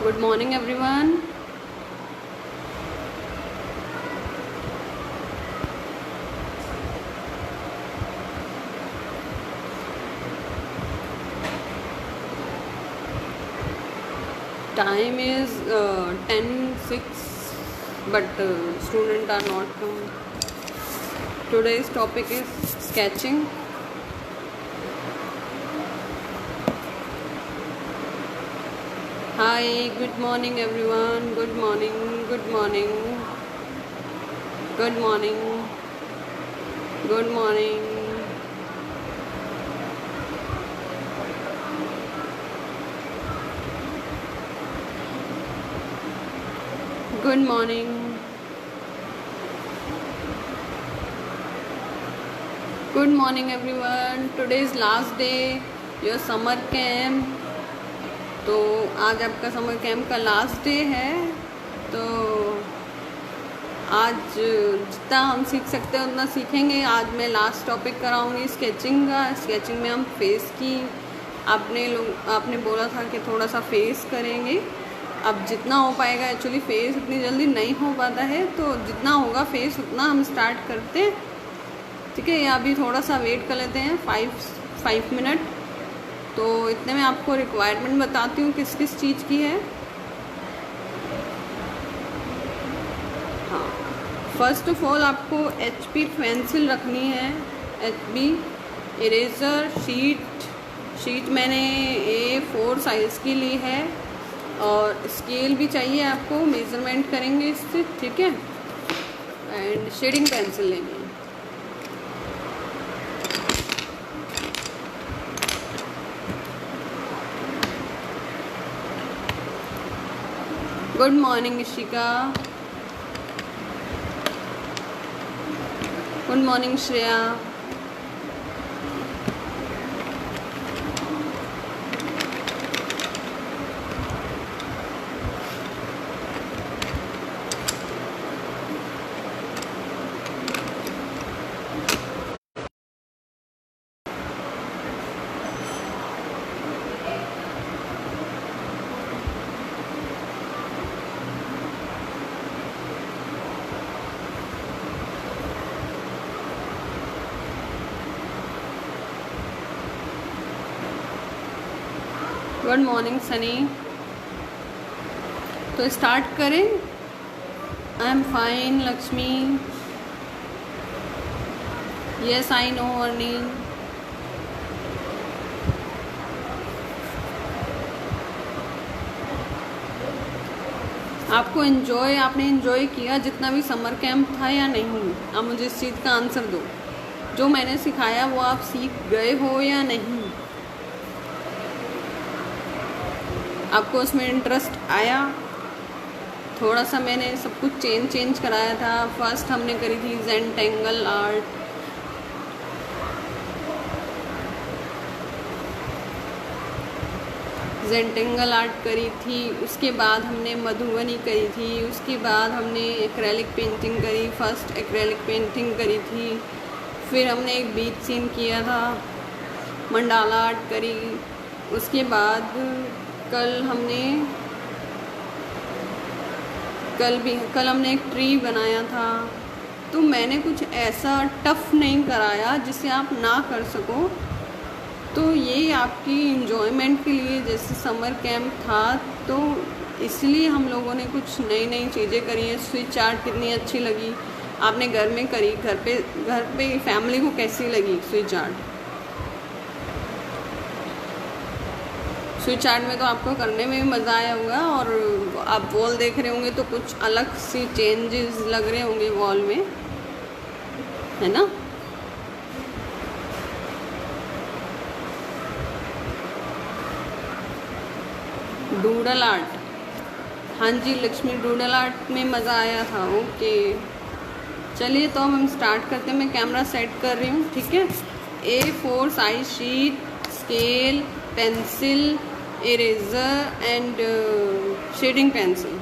Good morning, everyone. Time is 10:06, but students are not come. Today's topic is sketching. Hi, good morning, everyone. Good morning, good morning, good morning, good morning. Good morning. Good morning, everyone. Today is last day your summer camp. तो आज आपका summer camp का last day है। तो आज जितना हम सीख सकते हैं उतना सीखेंगे। आज मैं लास्ट टॉपिक कराऊंगी स्केचिंग का। स्केचिंग में हम फेस की आपने बोला था कि थोड़ा सा फेस करेंगे। अब जितना हो पाएगा, एक्चुअली फेस इतनी जल्दी नहीं हो पाता है, तो जितना होगा फेस उतना हम स्टार्ट करते हैं। ठीक है, या अभी थोड़ा सा वेट कर लेते हैं 5 मिनट। तो इतने में आपको रिक्वायरमेंट बताती हूँ किस किस चीज़ की है। हाँ, फर्स्ट ऑफ ऑल आपको HP पेंसिल रखनी है। HB इरेज़र शीट मैंने A4 साइज़ की ली है, और स्केल भी चाहिए आपको, मेज़रमेंट करेंगे इससे। ठीक है, एंड शेडिंग पेंसिल लेनी है। Good morning Ishika. Good morning Shreya. Good morning Sunny. तो स्टार्ट करें। I am fine Lakshmi. Yes I know earning. आपने एंजॉय किया जितना भी समर कैंप था या नहीं? आप मुझे इस चीज़ का आंसर दो। जो मैंने सिखाया वो आप सीख गए हो या नहीं? आपको उसमें इंटरेस्ट आया? थोड़ा सा मैंने सब कुछ चेंज कराया था। फर्स्ट हमने करी थी जेंटेंगल आर्ट करी थी। उसके बाद हमने मधुबनी करी थी। उसके बाद हमने एक्रेलिक पेंटिंग करी। फर्स्ट एक्रेलिक पेंटिंग करी थी। फिर हमने एक बीच सीन किया था, मंडाला आर्ट करी। उसके बाद कल हमने एक ट्री बनाया था। तो मैंने कुछ ऐसा टफ नहीं कराया जिसे आप ना कर सको। तो ये आपकी इंजॉयमेंट के लिए, जैसे समर कैंप था, तो इसलिए हम लोगों ने कुछ नई चीज़ें करी हैं। स्विच आर्ट कितनी अच्छी लगी आपने घर में करी। घर पे फैमिली को कैसी लगी स्विच आर्ट? स्विच आर्ट में तो आपको करने में भी मज़ा आया होगा, और आप वॉल देख रहे होंगे तो कुछ अलग सी चेंजेस लग रहे होंगे वॉल में, है ना? डूडल आर्ट, हाँ जी लक्ष्मी, डूडल आर्ट में मज़ा आया था। ओके, चलिए तो हम स्टार्ट करते हैं। मैं कैमरा सेट कर रही हूँ। ठीक है, A4 size sheet, scale, pencil, eraser and shading pencil.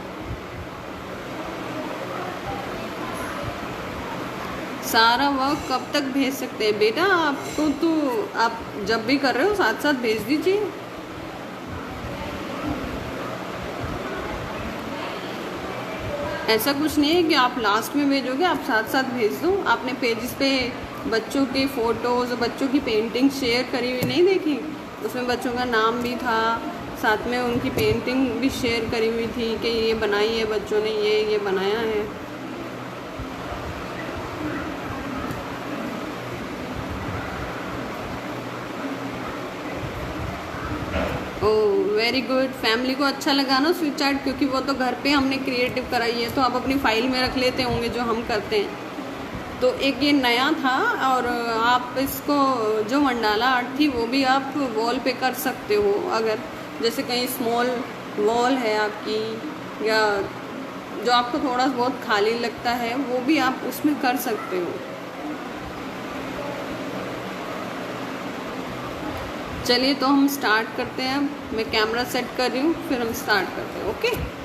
सारा वर्क कब तक भेज सकते हैं बेटा? आपको तो आप जब भी कर रहे हो साथ साथ भेज दीजिए। ऐसा कुछ नहीं है कि आप लास्ट में भेजोगे, आप साथ साथ भेज दो। आपने पेजेस पे बच्चों के फ़ोटोज़, बच्चों की पेंटिंग शेयर करी हुई नहीं देखी? उसमें बच्चों का नाम भी था, साथ में उनकी पेंटिंग भी शेयर करी हुई थी कि ये बनाई है बच्चों ने, ये बनाया है। Oh very good. फैमिली को अच्छा लगा ना स्विच चार्ट, क्योंकि वो तो घर पे हमने क्रिएटिव कराई है, तो आप अपनी फाइल में रख लेते होंगे जो हम करते हैं। तो एक ये नया था, और आप इसको जो मंडाला आर्ट थी वो भी आप वॉल पे कर सकते हो। अगर जैसे कहीं स्मॉल वॉल है आपकी, या जो आपको थोड़ा बहुत खाली लगता है, वो भी आप उसमें कर सकते हो। चलिए तो हम स्टार्ट करते हैं। मैं कैमरा सेट कर रही हूँ, फिर हम स्टार्ट करते हैं। ओके।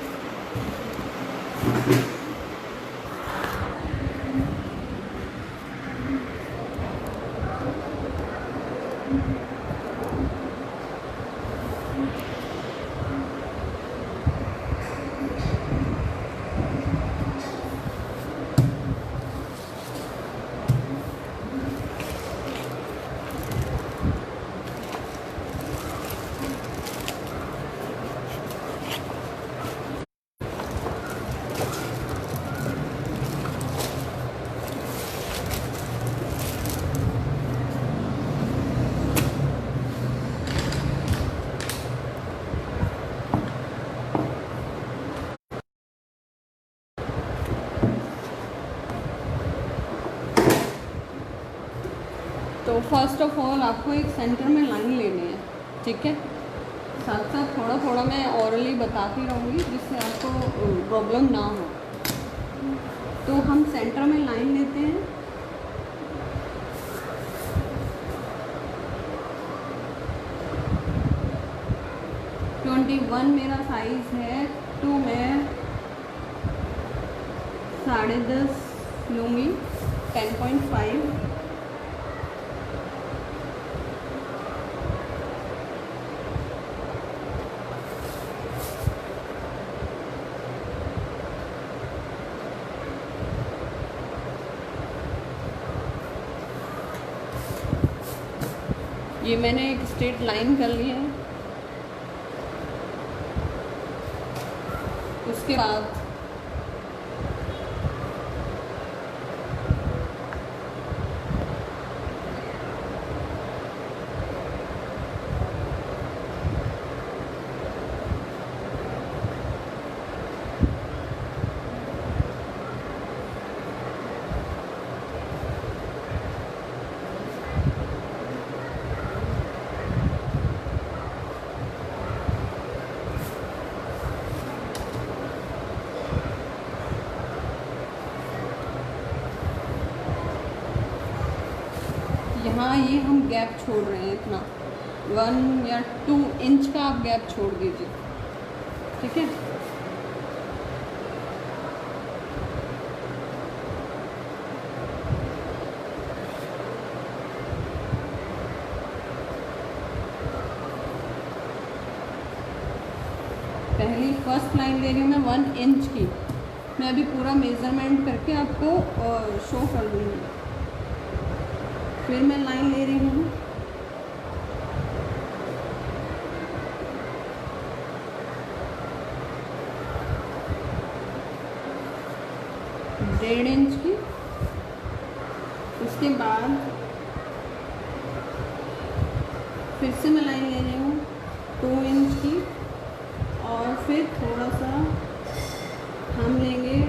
तो फर्स्ट ऑफ ऑल आपको एक सेंटर में लाइन लेनी है, ठीक है। साथ साथ थोड़ा थोड़ा मैं ऑरली बताती रहूँगी, जिससे आपको प्रॉब्लम ना हो। तो हम सेंटर में लाइन लेते हैं। ट्वेंटी 21 मेरा साइज़ है, तो मैं 10.5 लूँगी, 10.5। ये मैंने एक स्ट्रेट लाइन कर ली है। उसके बाद यहाँ ये हम गैप छोड़ रहे हैं, इतना 1 या 2 इंच का आप गैप छोड़ दीजिए, ठीक है। पहली फर्स्ट लाइन ले रही हूँ मैं 1 इंच की। मैं अभी पूरा मेज़रमेंट करके आपको शो कर दूँगी। फिर मैं लाइन ले रही हूँ 1.5 इंच की। उसके बाद फिर से मैं लाइन ले रही हूँ 2 इंच की, और फिर थोड़ा सा हम लेंगे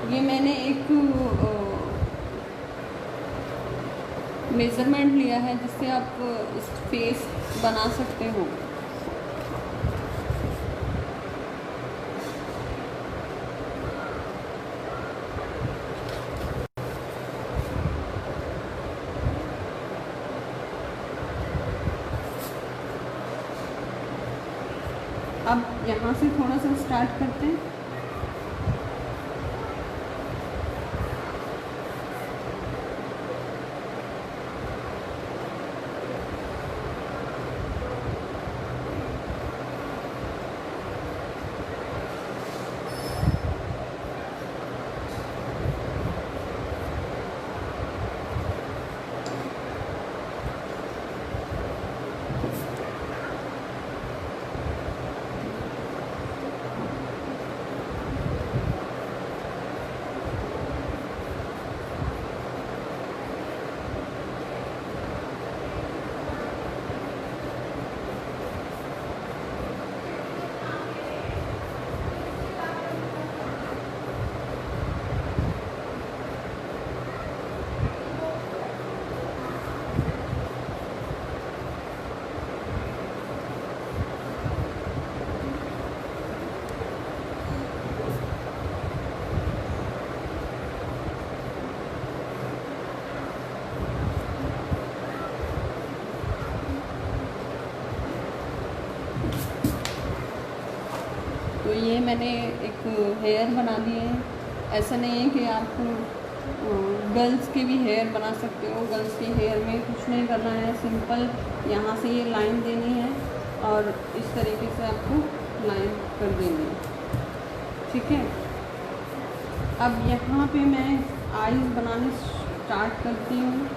1 मैंने एक मेज़रमेंट लिया है, जिससे आप स्पेस बना सकते हो। अब यहाँ से थोड़ा सा स्टार्ट करते हैं। तो ये मैंने एक हेयर बना दिए हैं। ऐसा नहीं है कि आप गर्ल्स के भी हेयर बना सकते हो। गर्ल्स के हेयर में कुछ नहीं करना है, सिंपल यहाँ से ये लाइन देनी है और इस तरीके से आपको लाइन कर देनी है, ठीक है। अब यहाँ पे मैं आईज बनाने स्टार्ट करती हूँ।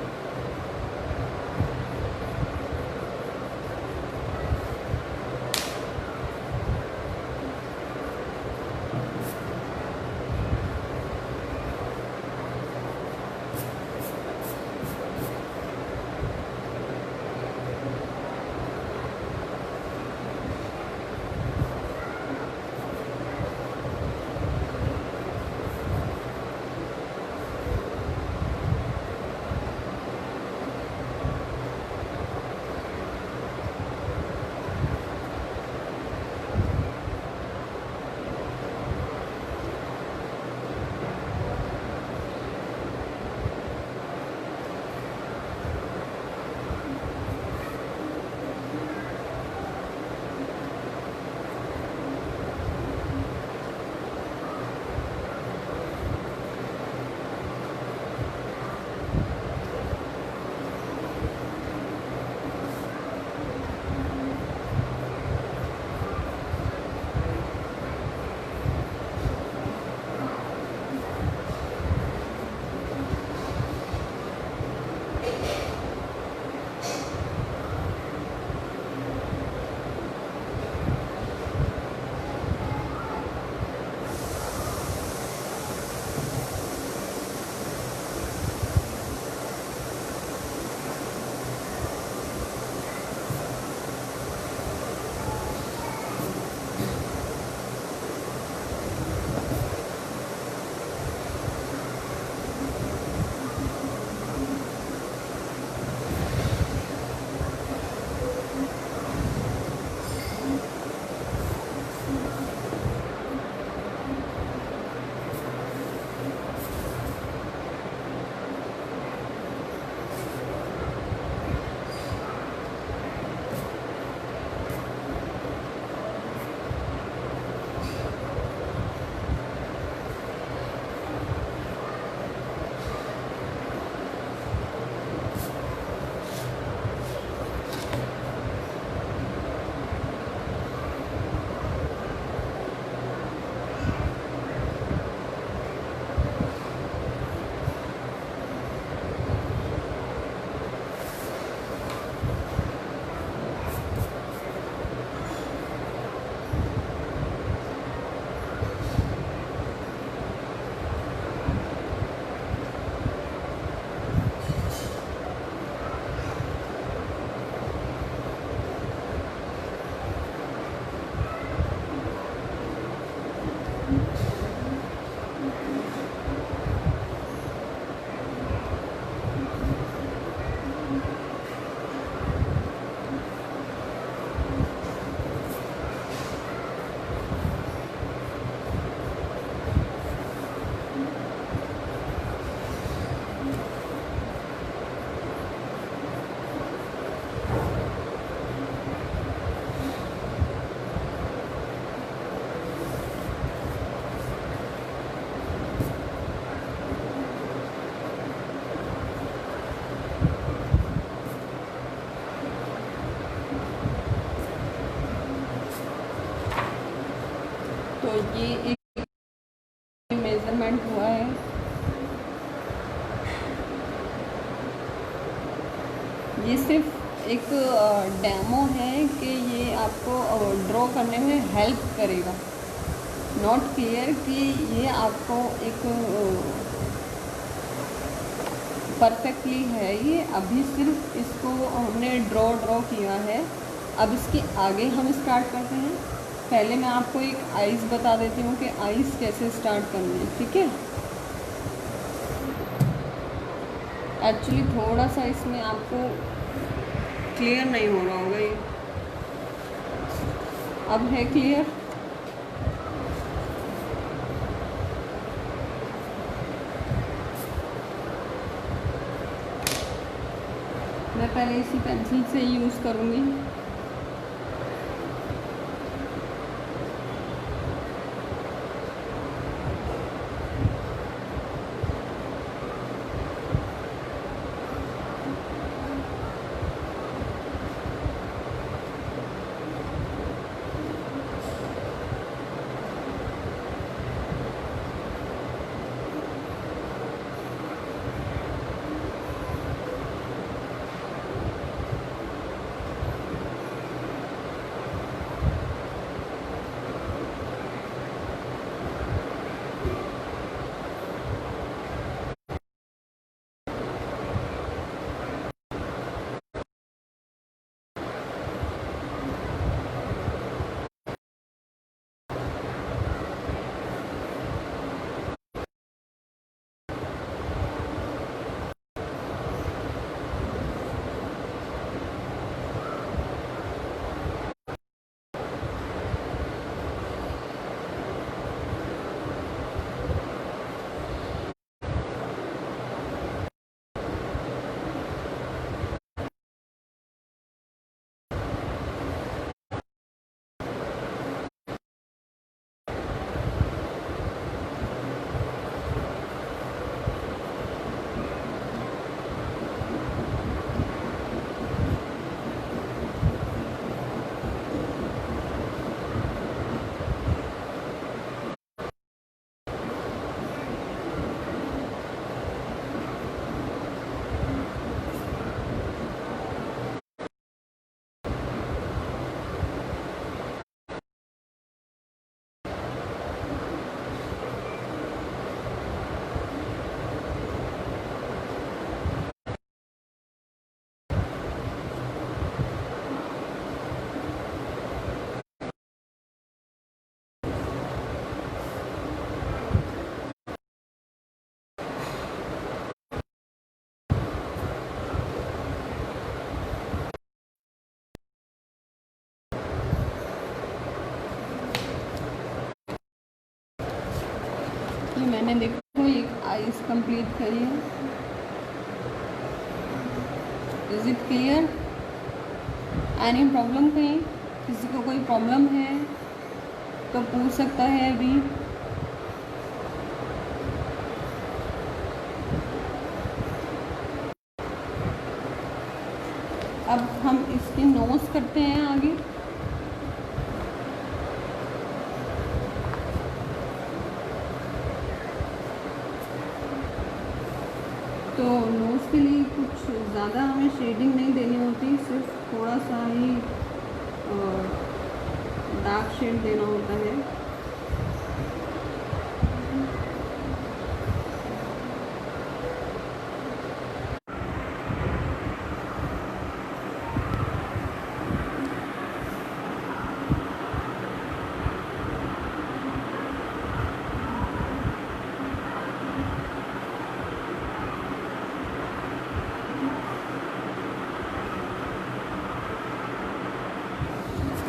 ये एक मेजरमेंट हुआ है। ये सिर्फ एक डेमो है कि ये आपको ड्रॉ करने में हेल्प करेगा, नॉट क्लियर कि ये आपको एक परफेक्टली है। ये अभी सिर्फ इसको हमने ड्रॉ किया है। अब इसके आगे हम स्टार्ट करते हैं। पहले मैं आपको एक आइज़ बता देती हूँ कि आइज़ कैसे स्टार्ट करनी है, ठीक है। एक्चुअली थोड़ा सा इसमें आपको क्लियर नहीं हो रहा होगा ये। अब है क्लियर? मैं पहले इसी पेंसिल से यूज़ करूँगी। ये मैंने देखो एक आइज कंप्लीट करी है। Is it clear? Any problem? कहीं किसी को कोई प्रॉब्लम है तो पूछ सकता है अभी। अब हम इसके नोज करते हैं आगे। तो नोज के लिए कुछ ज़्यादा हमें शेडिंग नहीं देनी होती, सिर्फ थोड़ा सा ही डार्क शेड देना होता है।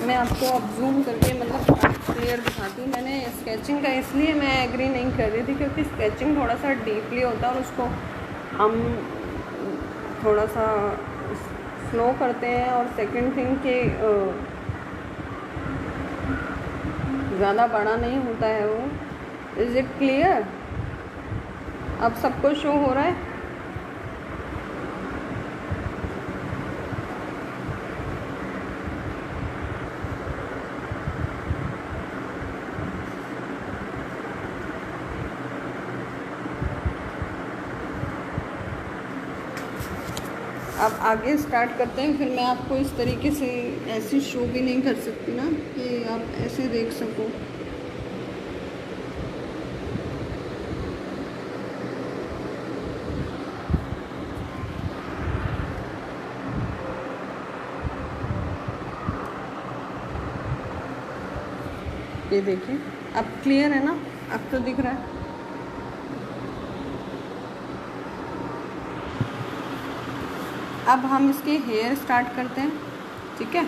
मैं आपको अब जूम करके मतलब क्लियर दिखाती हूँ। मैंने स्केचिंग का इसलिए मैं एग्री नहीं कर रही थी क्योंकि स्केचिंग थोड़ा सा डीपली होता है और उसको हम थोड़ा सा स्लो करते हैं। और सेकंड थिंग कि ज़्यादा बड़ा नहीं होता है वो। Is it clear? अब सबको शो हो रहा है? अब आगे स्टार्ट करते हैं। फिर मैं आपको इस तरीके से ऐसी शो भी नहीं कर सकती ना कि आप ऐसे देख सको। ये देखिए, अब क्लियर है ना? अब तो दिख रहा है। अब हम इसके हेयर स्टार्ट करते हैं, ठीक है?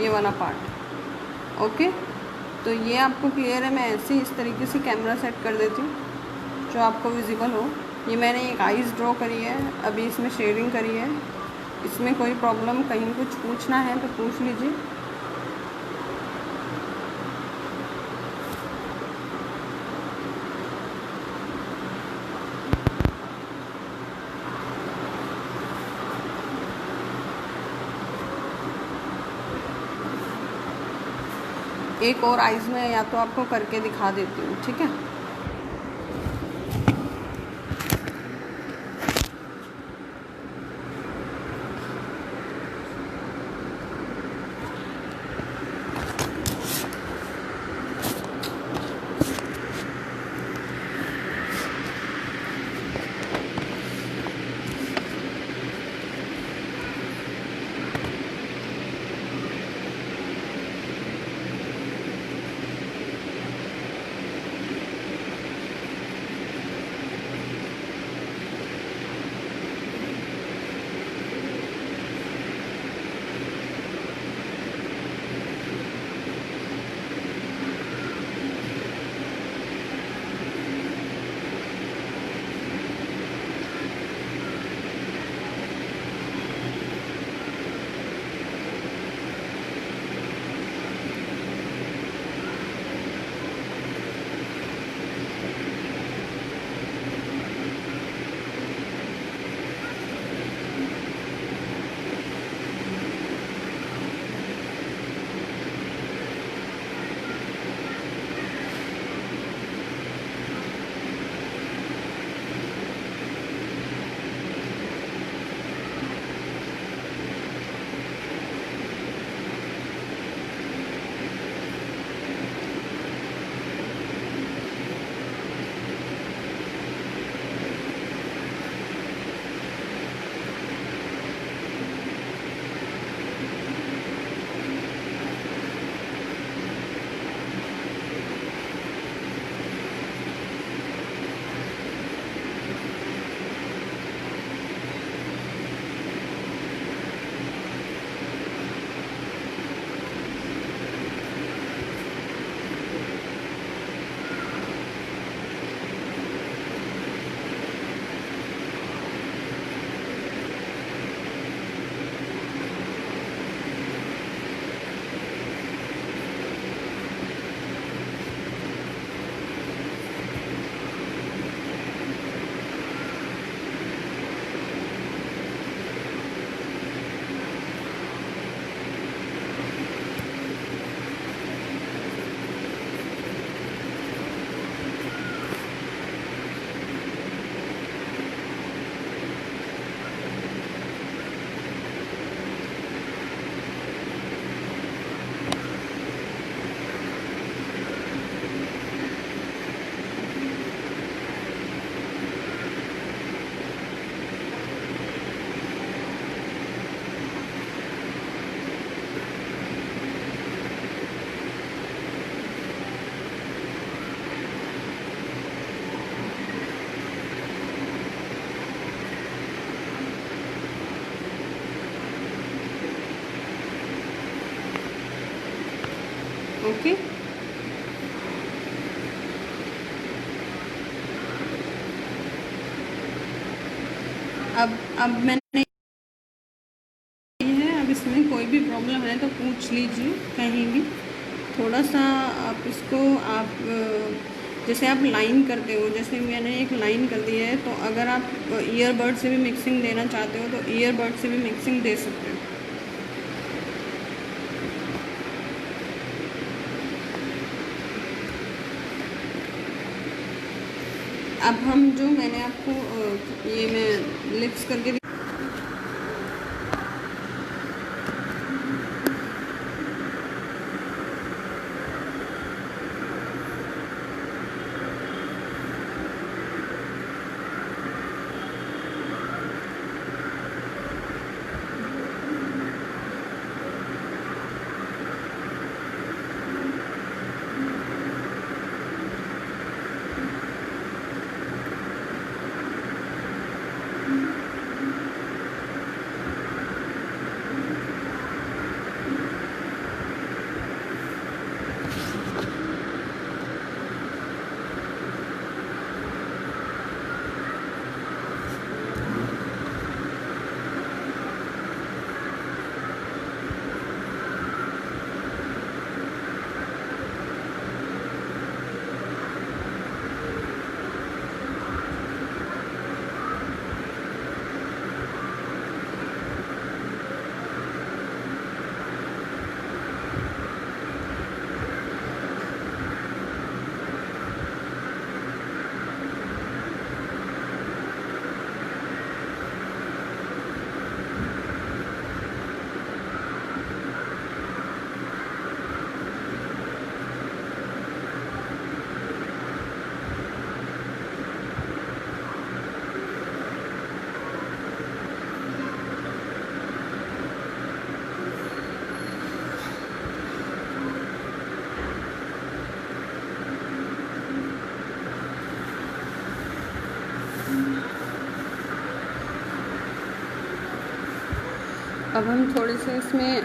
ये वाला पार्ट ओके। तो ये आपको क्लियर है? मैं ऐसे ही इस तरीके से कैमरा सेट कर देती हूँ जो आपको विजिबल हो। ये मैंने एक आइज़ ड्रॉ करी है, अभी इसमें शेडिंग करी है। इसमें कोई प्रॉब्लम, कहीं कुछ पूछना है तो पूछ लीजिए। एक और आइज़ में या तो आपको करके दिखा देती हूँ, ठीक है? ओके। अब मैंने है, अब इसमें कोई भी प्रॉब्लम है तो पूछ लीजिए कहीं भी। थोड़ा सा आप इसको जैसे आप लाइन करते हो, जैसे मैंने एक लाइन कर दी है, तो अगर आप ईयरबड से भी मिक्सिंग देना चाहते हो तो ईयरबड से भी मिक्सिंग दे सकते हो। अब हम जो मैंने आपको ये मैं लिप्स करके अब हम थोड़े से इसमें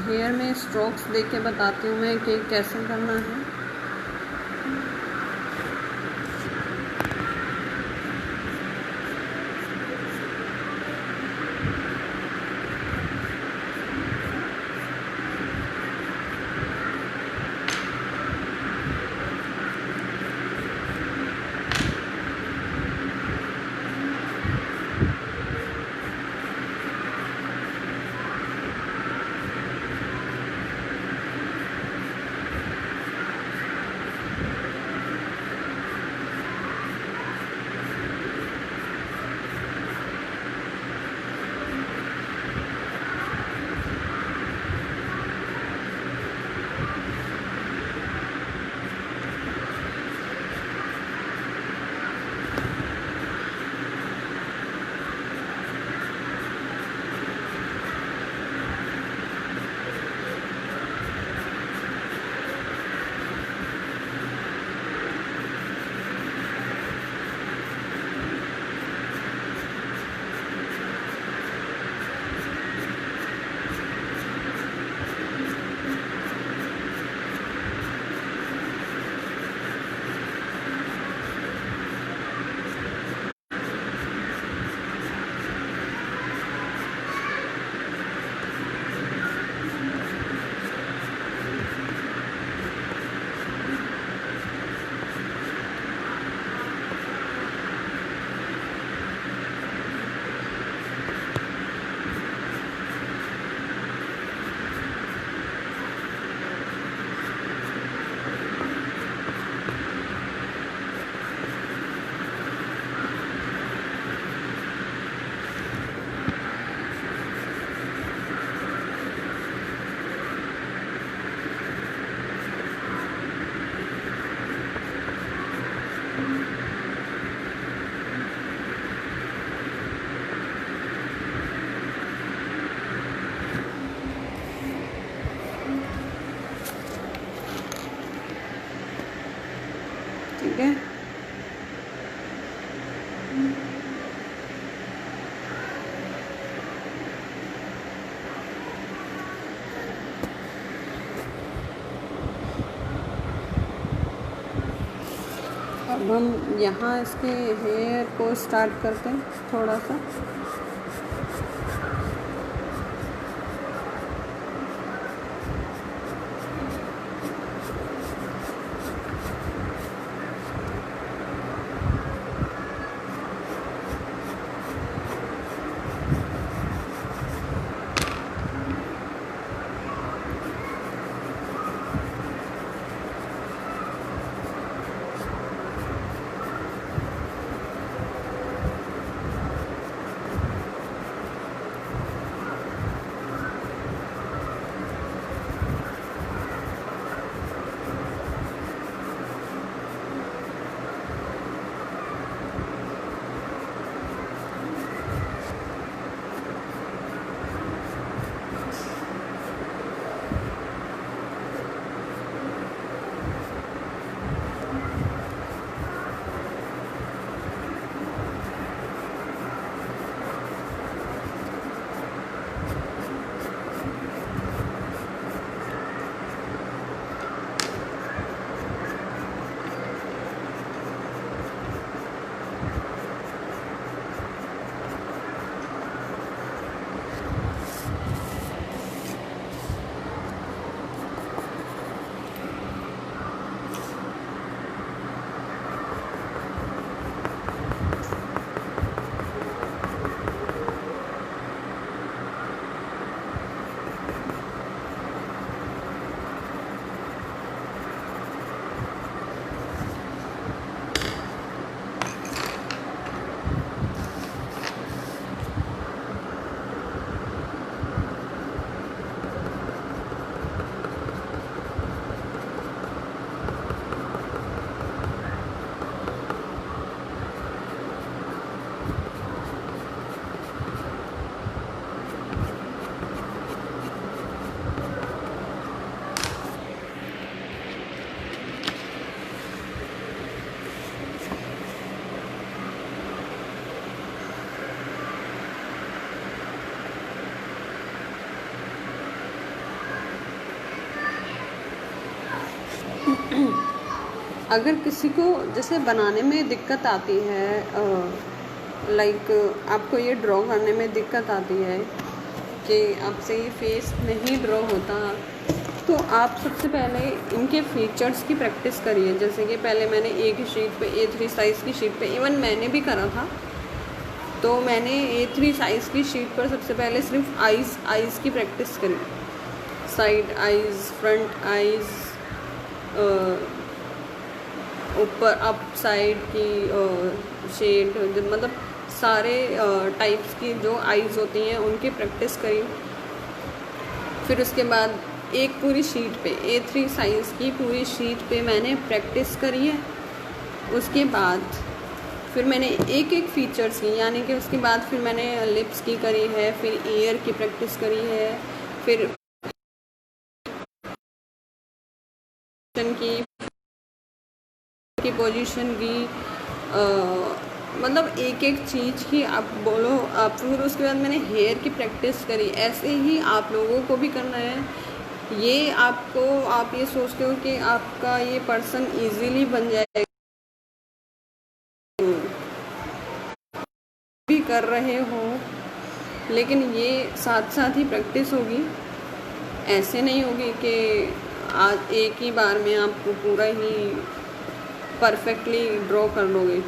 हेयर में स्ट्रोक्स दे के बताती हूँ मैं कि कैसे करना है। ठीक है। अब हम यहाँ इसके हेयर को स्टार्ट करते हैं थोड़ा सा। अगर किसी को जैसे बनाने में दिक्कत आती है, लाइक आपको ये ड्रॉ करने में दिक्कत आती है कि आपसे ये फेस नहीं ड्रॉ होता, तो आप सबसे पहले इनके फीचर्स की प्रैक्टिस करिए। जैसे कि पहले मैंने एक ही शीट पे A3 साइज़ की शीट पे, इवन मैंने भी करा था, तो मैंने A3 साइज़ की शीट पर सबसे पहले सिर्फ आइज़ की प्रैक्टिस करी। साइड आइज़, फ्रंट आइज़, ऊपर अप साइड की शेड, मतलब सारे टाइप्स की जो आइज़ होती हैं उनकी प्रैक्टिस करी। फिर उसके बाद एक पूरी शीट पे A3 साइज़ की पूरी शीट पे मैंने प्रैक्टिस करी है। उसके बाद फिर मैंने एक एक फीचर्स की, यानी कि उसके बाद फिर मैंने लिप्स की करी है, फिर ईयर की प्रैक्टिस करी है, फिर की पोजीशन की, मतलब एक एक चीज़ की आप बोलो आप। फिर उसके बाद मैंने हेयर की प्रैक्टिस करी। ऐसे ही आप लोगों को भी करना है। ये आपको, आप ये सोचते हो कि आपका ये पर्सन इजीली बन जाएगा, भी कर रहे हो, लेकिन ये साथ साथ ही प्रैक्टिस होगी। ऐसे नहीं होगी कि आज एक ही बार में आपको पूरा ही परफेक्टली ड्रॉ कर लोगे।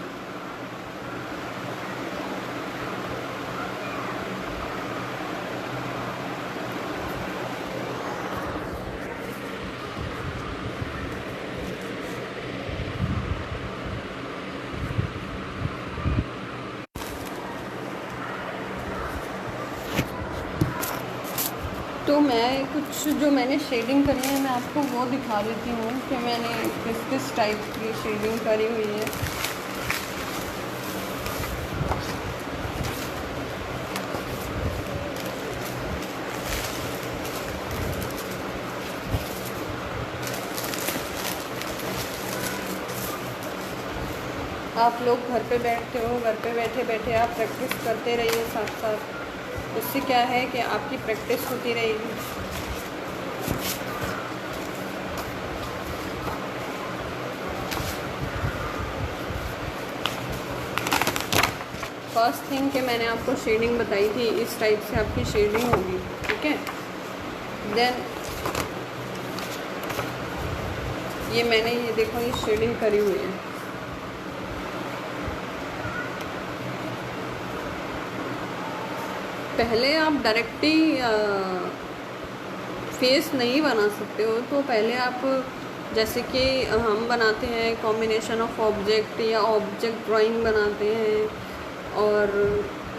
तो मैं कुछ जो मैंने शेडिंग करी है मैं आपको वो दिखा देती हूँ कि मैंने किस किस टाइप की शेडिंग करी हुई है। आप लोग घर पे बैठते हो, घर पे बैठे बैठे आप प्रैक्टिस करते रहिए साथ साथ। उससे क्या है कि आपकी प्रैक्टिस होती रहेगी। फर्स्ट थिंग कि मैंने आपको शेडिंग बताई थी, इस टाइप से आपकी शेडिंग होगी, ठीक है। देन ये मैंने ये देखो ये शेडिंग करी हुई है। पहले आप डायरेक्टली फेस नहीं बना सकते हो, तो पहले आप जैसे कि हम बनाते हैं कॉम्बिनेशन ऑफ ऑब्जेक्ट या ऑब्जेक्ट ड्राइंग बनाते हैं और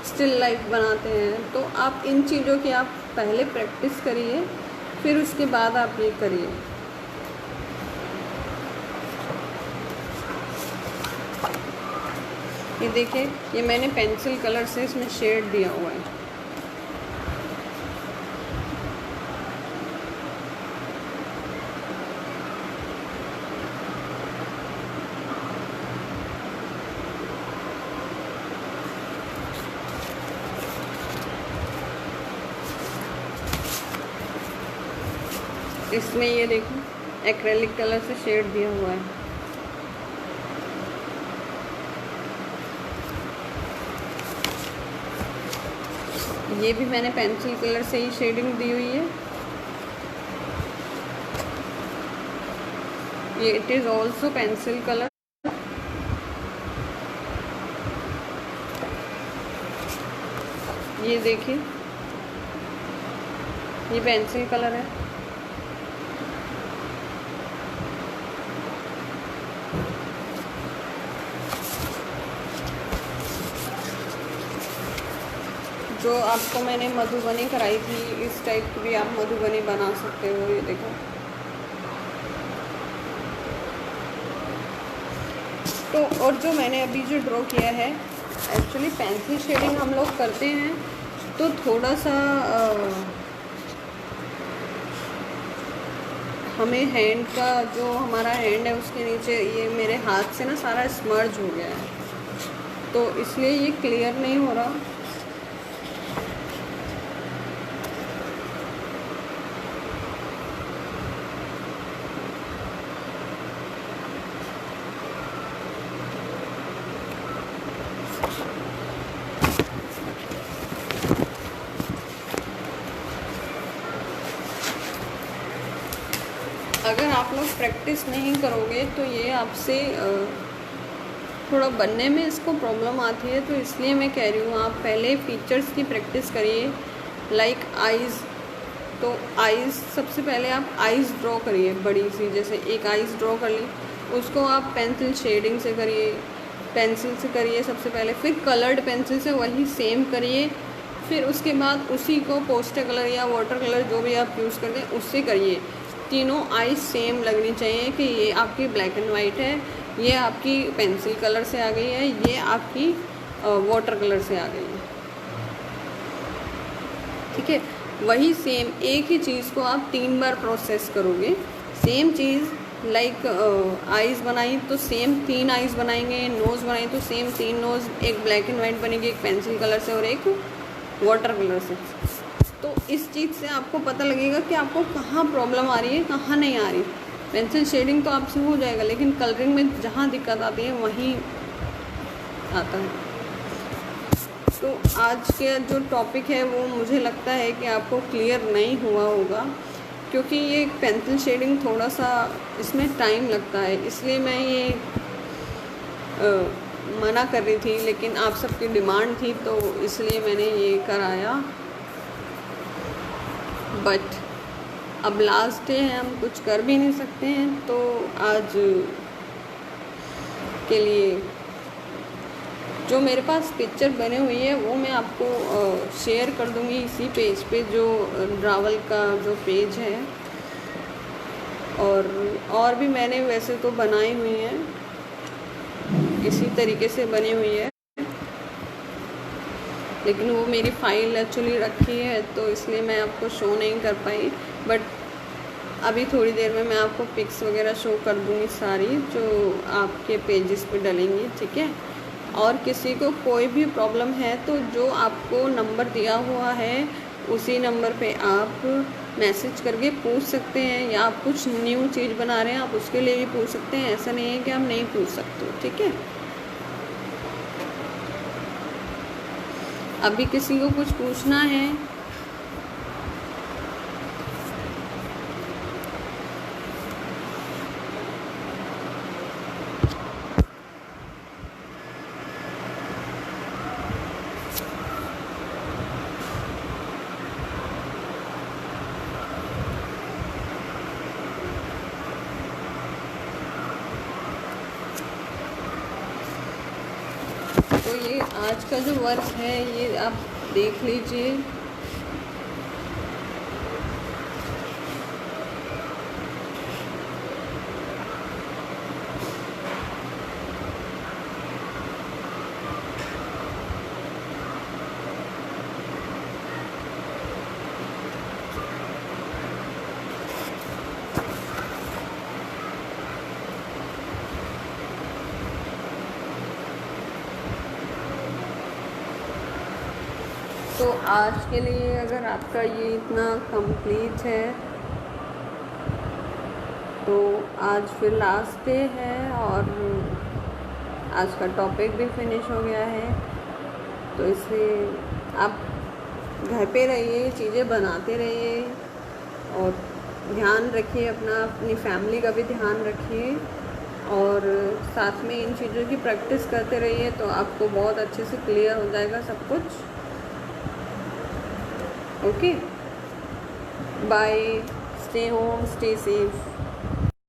स्टिल लाइफ बनाते हैं, तो आप इन चीज़ों की आप पहले प्रैक्टिस करिए, फिर उसके बाद आप ये करिए। ये देखिए, ये मैंने पेंसिल कलर से इसमें शेड दिया हुआ है। इसमें ये देखो एक्रेलिक कलर से शेड दिया हुआ है। ये भी मैंने पेंसिल कलर से ही शेडिंग दी हुई है। ये it is also pencil colour. ये देखिए, ये पेंसिल कलर है। जो आपको मैंने मधुबनी कराई थी, इस टाइप की भी आप मधुबनी बना सकते हो। ये देखो, तो और जो मैंने अभी जो ड्रॉ किया है, एक्चुअली पेंसिल शेडिंग हम लोग करते हैं तो थोड़ा सा हमें हैंड का जो हमारा हैंड है उसके नीचे ये मेरे हाथ से ना सारा स्मर्ज हो गया है, तो इसलिए ये क्लियर नहीं हो रहा। अगर आप लोग प्रैक्टिस नहीं करोगे तो ये आपसे थोड़ा बनने में इसको प्रॉब्लम आती है, तो इसलिए मैं कह रही हूँ आप पहले फीचर्स की प्रैक्टिस करिए। लाइक आइज़, तो आइज़ सबसे पहले आप आइज़ ड्रॉ करिए बड़ी सी, जैसे एक आइज़ ड्रॉ कर ली, उसको आप पेंसिल शेडिंग से करिए, पेंसिल से करिए सबसे पहले, फिर कलर्ड पेंसिल से वही सेम करिए, फिर उसके बाद उसी को पोस्टर कलर या वाटर कलर जो भी आप यूज़ करते हैं उससे करिए। तीनों आइज सेम लगनी चाहिए कि ये आपकी ब्लैक एंड वाइट है, ये आपकी पेंसिल कलर से आ गई है, ये आपकी वाटर कलर से आ गई है, ठीक है। वही सेम एक ही चीज़ को आप 3 बार प्रोसेस करोगे। सेम चीज़ लाइक आइज़ बनाई तो सेम 3 आइज़ बनाएंगे, नोज़ बनाई तो सेम 3 नोज़, एक ब्लैक एंड वाइट बनेगी, एक पेंसिल कलर से और एक वाटर कलर से। तो इस चीज़ से आपको पता लगेगा कि आपको कहाँ प्रॉब्लम आ रही है, कहाँ नहीं आ रही। पेंसिल शेडिंग तो आपसे हो जाएगा, लेकिन कलरिंग में जहाँ दिक्कत आती है वहीं आता है। तो आज के जो टॉपिक है वो मुझे लगता है कि आपको क्लियर नहीं हुआ होगा, क्योंकि ये पेंसिल शेडिंग थोड़ा सा इसमें टाइम लगता है, इसलिए मैं ये मना कर रही थी, लेकिन आप सबकी डिमांड थी तो इसलिए मैंने ये कराया। बट अब लास्ट डे है, हम कुछ कर भी नहीं सकते हैं, तो आज के लिए जो मेरे पास पिक्चर बने हुई है वो मैं आपको शेयर कर दूंगी इसी पेज पे, जो ड्रावल का जो पेज है। और भी मैंने वैसे तो बनाई हुई हैं, इसी तरीके से बनी हुई है, लेकिन वो मेरी फ़ाइल एक्चुअली रखी है तो इसलिए मैं आपको शो नहीं कर पाई। बट अभी थोड़ी देर में मैं आपको पिक्स वगैरह शो कर दूँगी सारी, जो आपके पेजेस पे डलेंगी, ठीक है। और किसी को कोई भी प्रॉब्लम है तो जो आपको नंबर दिया हुआ है उसी नंबर पे आप मैसेज करके पूछ सकते हैं, या आप कुछ न्यू चीज़ बना रहे हैं आप उसके लिए भी पूछ सकते हैं, ऐसा नहीं है कि आप नहीं पूछ सकते, ठीक है। अभी किसी को कुछ पूछना है? तो ये आज का जो वर्क है ये आप देख लीजिए। तो आज के लिए अगर आपका ये इतना कंप्लीट है तो आज फिर लास्ट डे है और आज का टॉपिक भी फिनिश हो गया है। तो इसलिए आप घर पे रहिए, चीज़ें बनाते रहिए और ध्यान रखिए अपना, अपनी फैमिली का भी ध्यान रखिए और साथ में इन चीज़ों की प्रैक्टिस करते रहिए तो आपको बहुत अच्छे से क्लियर हो जाएगा सब कुछ। Okay, bye, stay home, stay safe.